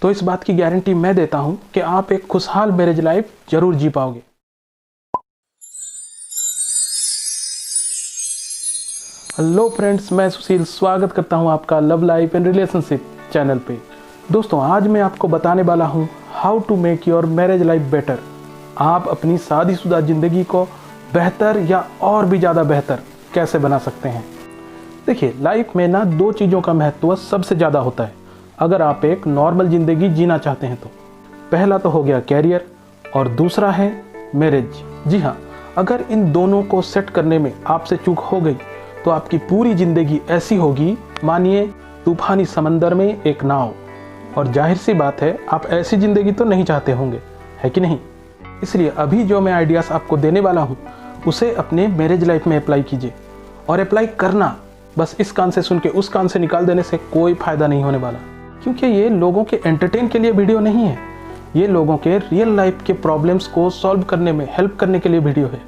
तो इस बात की गारंटी मैं देता हूं कि आप एक खुशहाल मैरिज लाइफ जरूर जी पाओगे। हेलो फ्रेंड्स, मैं सुशील स्वागत करता हूं आपका love life and relationship channel पे। दोस्तों, आज मैं आपको बताने वाला हूं how to make your marriage life better. आप अपनी शादीशुदा ज़िंदगी को बेहतर या और भी ज़्यादा बेहतर कैसे बना सकते हैं। देखिए, लाइफ में ना दो चीज़ों का महत्व सबसे ज़्यादा होता है अगर आप एक नॉर्मल ज़िंदगी जीना चाहते हैं तो। पहला तो हो गया कैरियर और दूसरा है मैरिज। जी हाँ, अगर इन दोनों को सेट करने में आपसे चूक हो गई तो आपकी पूरी ज़िंदगी ऐसी होगी मानिए तूफानी समंदर में एक नाव। और जाहिर सी बात है, आप ऐसी ज़िंदगी तो नहीं चाहते होंगे, है कि नहीं। इसलिए अभी जो मैं आइडियाज़ आपको देने वाला हूँ उसे अपने मैरिज लाइफ में अप्लाई कीजिए। और अप्लाई करना, बस इस कान से सुन के उस कान से निकाल देने से कोई फ़ायदा नहीं होने वाला, क्योंकि ये लोगों के एंटरटेन के लिए वीडियो नहीं है। ये लोगों के रियल लाइफ के प्रॉब्लम्स को सॉल्व करने में हेल्प करने के लिए वीडियो है।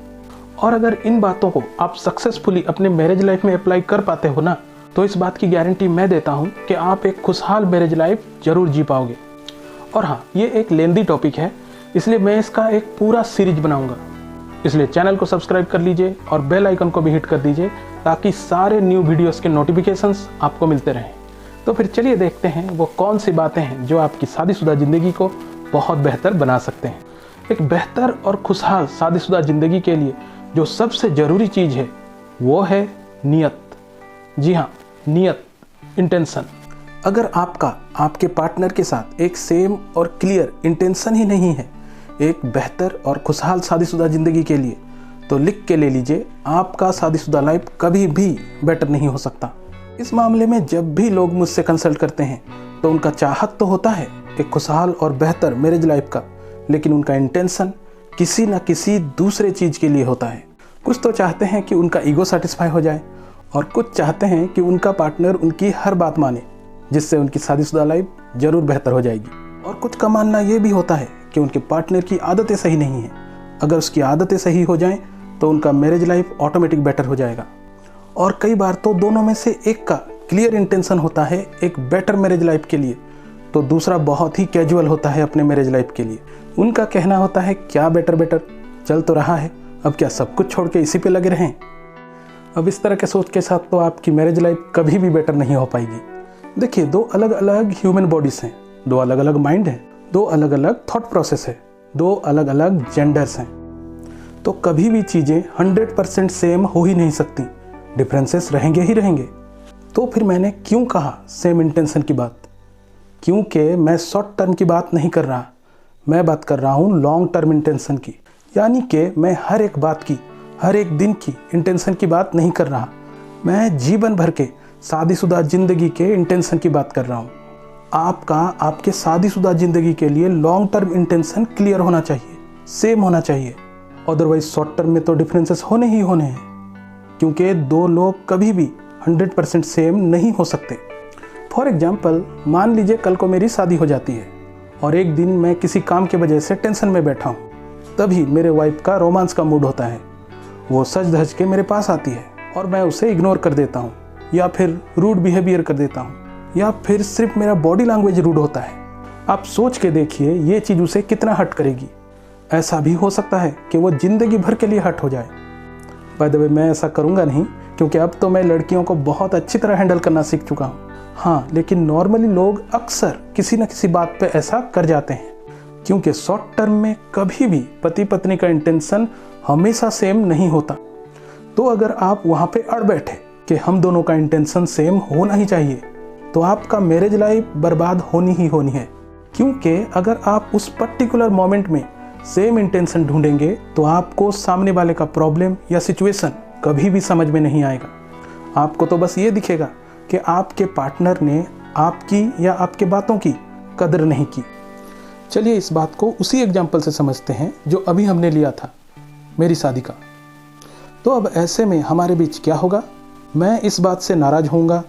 और अगर इन बातों को आप सक्सेसफुली अपने मैरिज लाइफ में अप्लाई कर पाते हो ना, तो इस बात की गारंटी मैं देता हूँ कि आप एक खुशहाल मैरिज लाइफ जरूर जी पाओगे। और हाँ, ये एक लेंदी टॉपिक है, इसलिए मैं इसका एक पूरा सीरीज बनाऊंगा। इसलिए चैनल को सब्सक्राइब कर लीजिए और बेल आइकन को भी हिट कर दीजिए ताकि सारे न्यू वीडियोस के नोटिफिकेशंस आपको मिलते रहें। तो फिर चलिए देखते हैं वो कौन सी बातें हैं जो आपकी शादीशुदा ज़िंदगी को बहुत बेहतर बना सकते हैं। एक बेहतर और खुशहाल शादीशुदा ज़िंदगी के लिए जो सबसे ज़रूरी चीज़ है वो है नियत। जी हाँ, नियत, इंटेंशन। अगर आपका आपके पार्टनर के साथ एक सेम और क्लियर इंटेंशन ही नहीं है एक बेहतर और खुशहाल शादीशुदा ज़िंदगी के लिए, तो लिख के ले लीजिए, आपका शादीशुदा लाइफ कभी भी बेटर नहीं हो सकता। इस मामले में जब भी लोग मुझसे कंसल्ट करते हैं तो उनका चाहत तो होता है एक खुशहाल और बेहतर मैरिज लाइफ का, लेकिन उनका इंटेंशन किसी न किसी दूसरे चीज़ के लिए होता है। कुछ तो चाहते हैं कि उनका ईगो सेटिस्फाई हो जाए और कुछ चाहते हैं कि उनका पार्टनर उनकी हर बात माने, जिससे उनकी शादीशुदा लाइफ ज़रूर बेहतर हो जाएगी। और कुछ का मानना ये भी होता है कि उनके पार्टनर की आदतें सही नहीं हैं, अगर उसकी आदतें सही हो जाएं तो उनका मैरिज लाइफ ऑटोमेटिक बेटर हो जाएगा। और कई बार तो दोनों में से एक का क्लियर इंटेंशन होता है एक बेटर मैरिज लाइफ के लिए, तो दूसरा बहुत ही कैजुअल होता है अपने मैरिज लाइफ के लिए। उनका कहना होता है क्या बेटर बेटर चल तो रहा है, अब क्या सब कुछ छोड़ के इसी पे लगे रहें। अब इस तरह के सोच के साथ तो आपकी मैरिज लाइफ कभी भी बेटर नहीं हो पाएगी। देखिए, दो अलग अलग ह्यूमन बॉडीज़ हैं, दो अलग अलग माइंड हैं, दो अलग अलग थॉट प्रोसेस है, दो अलग अलग जेंडर्स हैं, तो कभी भी चीज़ें 100% सेम हो ही नहीं सकती, डिफरेंसेस रहेंगे ही रहेंगे। तो फिर मैंने क्यों कहा सेम इंटेंशन की बात, क्योंकि मैं शॉर्ट टर्म की बात नहीं कर रहा, मैं बात कर रहा हूँ लॉन्ग टर्म इंटेंशन की। यानी कि मैं हर एक बात की, हर एक दिन की इंटेंशन की बात नहीं कर रहा, मैं जीवन भर के शादीशुदा ज़िंदगी के इंटेंशन की बात कर रहा हूँ। आपका आपके शादीशुदा ज़िंदगी के लिए लॉन्ग टर्म इंटेंशन क्लियर होना चाहिए, सेम होना चाहिए, अदरवाइज शॉर्ट टर्म में तो डिफरेंसेस होने ही होने हैं, क्योंकि दो लोग कभी भी 100% सेम नहीं हो सकते। फॉर एग्जाम्पल, मान लीजिए कल को मेरी शादी हो जाती है और एक दिन मैं किसी काम की वजह से टेंशन में बैठा हूँ, तभी मेरे वाइफ का रोमांस का मूड होता है, वो सज धज के मेरे पास आती है और मैं उसे इग्नोर कर देता हूँ, या फिर रूड बिहेवियर कर देता हूँ, या फिर सिर्फ मेरा बॉडी लैंग्वेज रूड होता है। आप सोच के देखिए ये चीज़ उसे कितना हर्ट करेगी। ऐसा भी हो सकता है कि वो ज़िंदगी भर के लिए हर्ट हो जाए। बाय द वे, मैं ऐसा करूँगा नहीं, क्योंकि अब तो मैं लड़कियों को बहुत अच्छी तरह हैंडल करना सीख चुका हूँ। हाँ, लेकिन नॉर्मली लोग अक्सर किसी न किसी बात पे ऐसा कर जाते हैं, क्योंकि शॉर्ट टर्म में कभी भी पति पत्नी का इंटेंशन हमेशा सेम नहीं होता। तो अगर आप वहाँ पे अड़ बैठे कि हम दोनों का इंटेंशन सेम होना ही चाहिए, तो आपका मैरिज लाइफ बर्बाद होनी ही होनी है। क्योंकि अगर आप उस पर्टिकुलर मोमेंट में सेम इंटेंशन ढूंढेंगे तो आपको सामने वाले का प्रॉब्लम या सिचुएशन कभी भी समझ में नहीं आएगा। आपको तो बस ये दिखेगा कि आपके पार्टनर ने आपकी या आपके बातों की कदर नहीं की। चलिए इस बात को उसी एग्जाम्पल से समझते हैं जो अभी हमने लिया था, मेरी शादी का। तो अब ऐसे में हमारे बीच क्या होगा, मैं इस बात से नाराज़ होऊंगा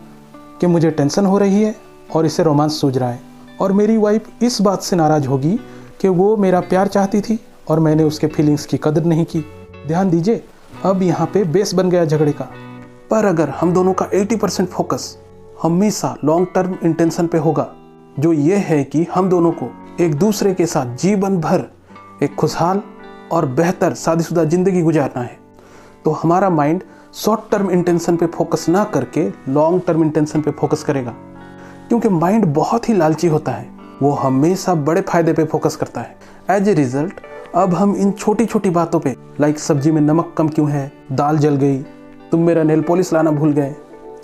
कि मुझे टेंशन हो रही है और इसे रोमांस सूझ रहा है, और मेरी वाइफ इस बात से नाराज़ होगी कि वो मेरा प्यार चाहती थी और मैंने उसके फीलिंग्स की कदर नहीं की। ध्यान दीजिए, अब यहाँ पे बेस बन गया झगड़े का। पर अगर हम दोनों का 80% फोकस हमेशा लॉन्ग टर्म इंटेंशन पे होगा, जो ये है कि हम दोनों को एक दूसरे के साथ जीवन भर एक खुशहाल और बेहतर शादीशुदा ज़िंदगी गुजारना है। तो हमारा माइंड शॉर्ट टर्म इंटेंशन पे फोकस ना करके लॉन्ग टर्म इंटेंशन पे फोकस करेगा, क्योंकि माइंड बहुत ही लालची होता है। वो हमेशा बड़े फायदे पे फोकस करता है। एज ए रिजल्ट अब हम इन छोटी छोटी बातों पे, लाइक सब्जी में नमक कम क्यों है, दाल जल गई, तुम मेरा नेल पॉलिश लाना भूल गए,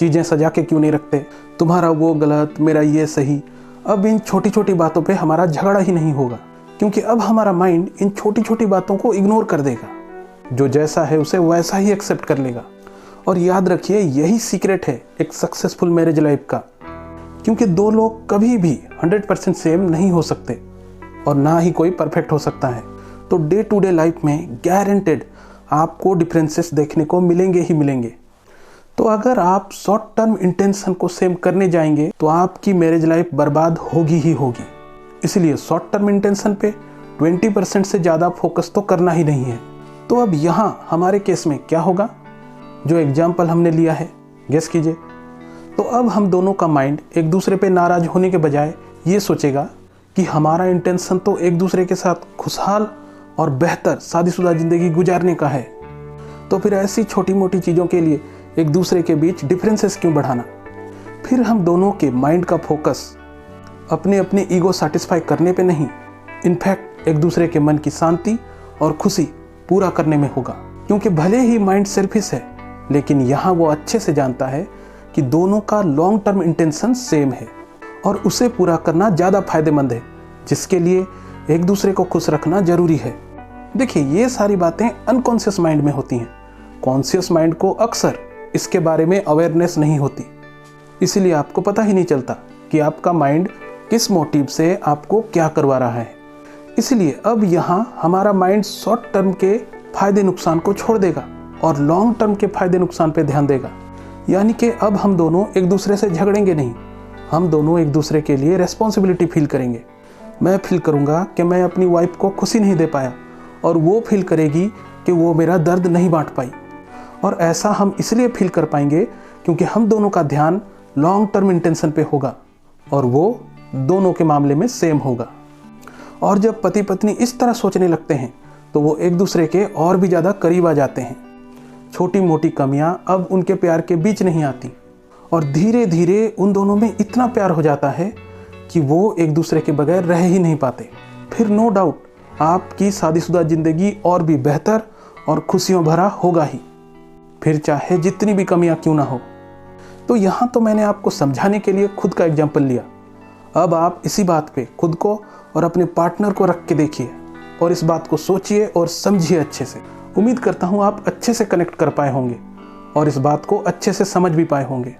चीज़ें सजा के क्यों नहीं रखते, तुम्हारा वो गलत मेरा ये सही, अब इन छोटी छोटी बातों पे हमारा झगड़ा ही नहीं होगा, क्योंकि अब हमारा माइंड इन छोटी छोटी बातों को इग्नोर कर देगा। जो जैसा है उसे वैसा ही एक्सेप्ट कर लेगा। और याद रखिए, यही सीक्रेट है एक सक्सेसफुल मैरिज लाइफ का, क्योंकि दो लोग कभी भी 100% सेम नहीं हो सकते और ना ही कोई परफेक्ट हो सकता है। तो डे टू डे लाइफ में गारंटेड आपको डिफरेंसेस देखने को मिलेंगे ही मिलेंगे। तो अगर आप शॉर्ट टर्म इंटेंशन को सेम करने जाएंगे तो आपकी मैरिज लाइफ बर्बाद होगी ही होगी। इसलिए शॉर्ट टर्म इंटेंशन पे 20% से ज़्यादा फोकस तो करना ही नहीं है। तो अब यहाँ हमारे केस में क्या होगा, जो एग्जाम्पल हमने लिया है, गेस कीजिए। तो अब हम दोनों का माइंड एक दूसरे पे नाराज़ होने के बजाय ये सोचेगा कि हमारा इंटेंशन तो एक दूसरे के साथ खुशहाल और बेहतर शादीशुदा ज़िंदगी गुजारने का है। तो फिर ऐसी छोटी मोटी चीज़ों के लिए एक दूसरे के बीच डिफरेंसेस क्यों बढ़ाना। फिर हम दोनों के माइंड का फोकस अपने अपने ईगो सेटिस्फाई करने पे नहीं, इनफैक्ट एक दूसरे के मन की शांति और खुशी पूरा करने में होगा। क्योंकि भले ही माइंड सेल्फिश है, लेकिन यहाँ वो अच्छे से जानता है कि दोनों का लॉन्ग टर्म इंटेंशन सेम है और उसे पूरा करना ज़्यादा फायदेमंद है, जिसके लिए एक दूसरे को खुश रखना जरूरी है। देखिए, ये सारी बातें अनकॉन्शियस माइंड में होती हैं। कॉन्शियस माइंड को अक्सर इसके बारे में अवेयरनेस नहीं होती, इसलिए आपको पता ही नहीं चलता कि आपका माइंड किस मोटिव से आपको क्या करवा रहा है। इसलिए अब यहाँ हमारा माइंड शॉर्ट टर्म के फायदे नुकसान को छोड़ देगा और लॉन्ग टर्म के फायदे नुकसान पे ध्यान देगा। यानी कि अब हम दोनों एक दूसरे से झगड़ेंगे नहीं, हम दोनों एक दूसरे के लिए रेस्पॉन्सिबिलिटी फील करेंगे। मैं फील करूँगा कि मैं अपनी वाइफ को खुशी नहीं दे पाया और वो फील करेगी कि वो मेरा दर्द नहीं बांट पाई। और ऐसा हम इसलिए फील कर पाएंगे क्योंकि हम दोनों का ध्यान लॉन्ग टर्म इंटेंशन पे होगा और वो दोनों के मामले में सेम होगा। और जब पति पत्नी इस तरह सोचने लगते हैं तो वो एक दूसरे के और भी ज़्यादा करीब आ जाते हैं। छोटी मोटी कमियां अब उनके प्यार के बीच नहीं आती और धीरे धीरे उन दोनों में इतना प्यार हो जाता है कि वो एक दूसरे के बगैर रह ही नहीं पाते। फिर नो डाउट आपकी शादीशुदा ज़िंदगी और भी बेहतर और खुशियों भरा होगा ही, फिर चाहे जितनी भी कमियां क्यों ना हो। तो यहाँ तो मैंने आपको समझाने के लिए खुद का एग्जाम्पल लिया। अब आप इसी बात पे खुद को और अपने पार्टनर को रख के देखिए और इस बात को सोचिए और समझिए अच्छे से। उम्मीद करता हूँ आप अच्छे से कनेक्ट कर पाए होंगे और इस बात को अच्छे से समझ भी पाए होंगे।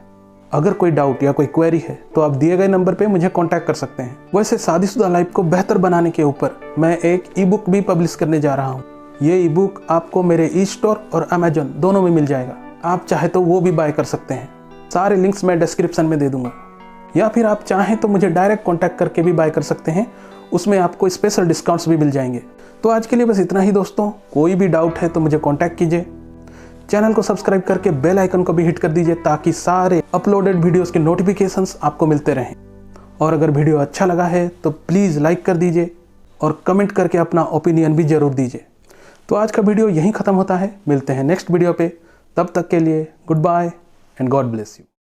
अगर कोई डाउट या कोई क्वेरी है तो आप दिए गए नंबर पे मुझे कांटेक्ट कर सकते हैं। वैसे शादीशुदा लाइफ को बेहतर बनाने के ऊपर मैं एक ई बुक भी पब्लिश करने जा रहा हूँ। ये ई बुक आपको मेरे ई स्टोर और अमेजोन दोनों में मिल जाएगा। आप चाहे तो वो भी बाय कर सकते हैं। सारे लिंक्स मैं डिस्क्रिप्शन में दे दूंगा, या फिर आप चाहें तो मुझे डायरेक्ट कॉन्टैक्ट करके भी बाय कर सकते हैं। उसमें आपको स्पेशल डिस्काउंट्स भी मिल जाएंगे। तो आज के लिए बस इतना ही दोस्तों। कोई भी डाउट है तो मुझे कॉन्टैक्ट कीजिए। चैनल को सब्सक्राइब करके बेल आइकन को भी हिट कर दीजिए ताकि सारे अपलोडेड वीडियोस के नोटिफिकेशंस आपको मिलते रहें। और अगर वीडियो अच्छा लगा है तो प्लीज़ लाइक कर दीजिए और कमेंट करके अपना ओपिनियन भी ज़रूर दीजिए। तो आज का वीडियो यहीं ख़त्म होता है। मिलते हैं नेक्स्ट वीडियो पे। तब तक के लिए goodbye and God bless you.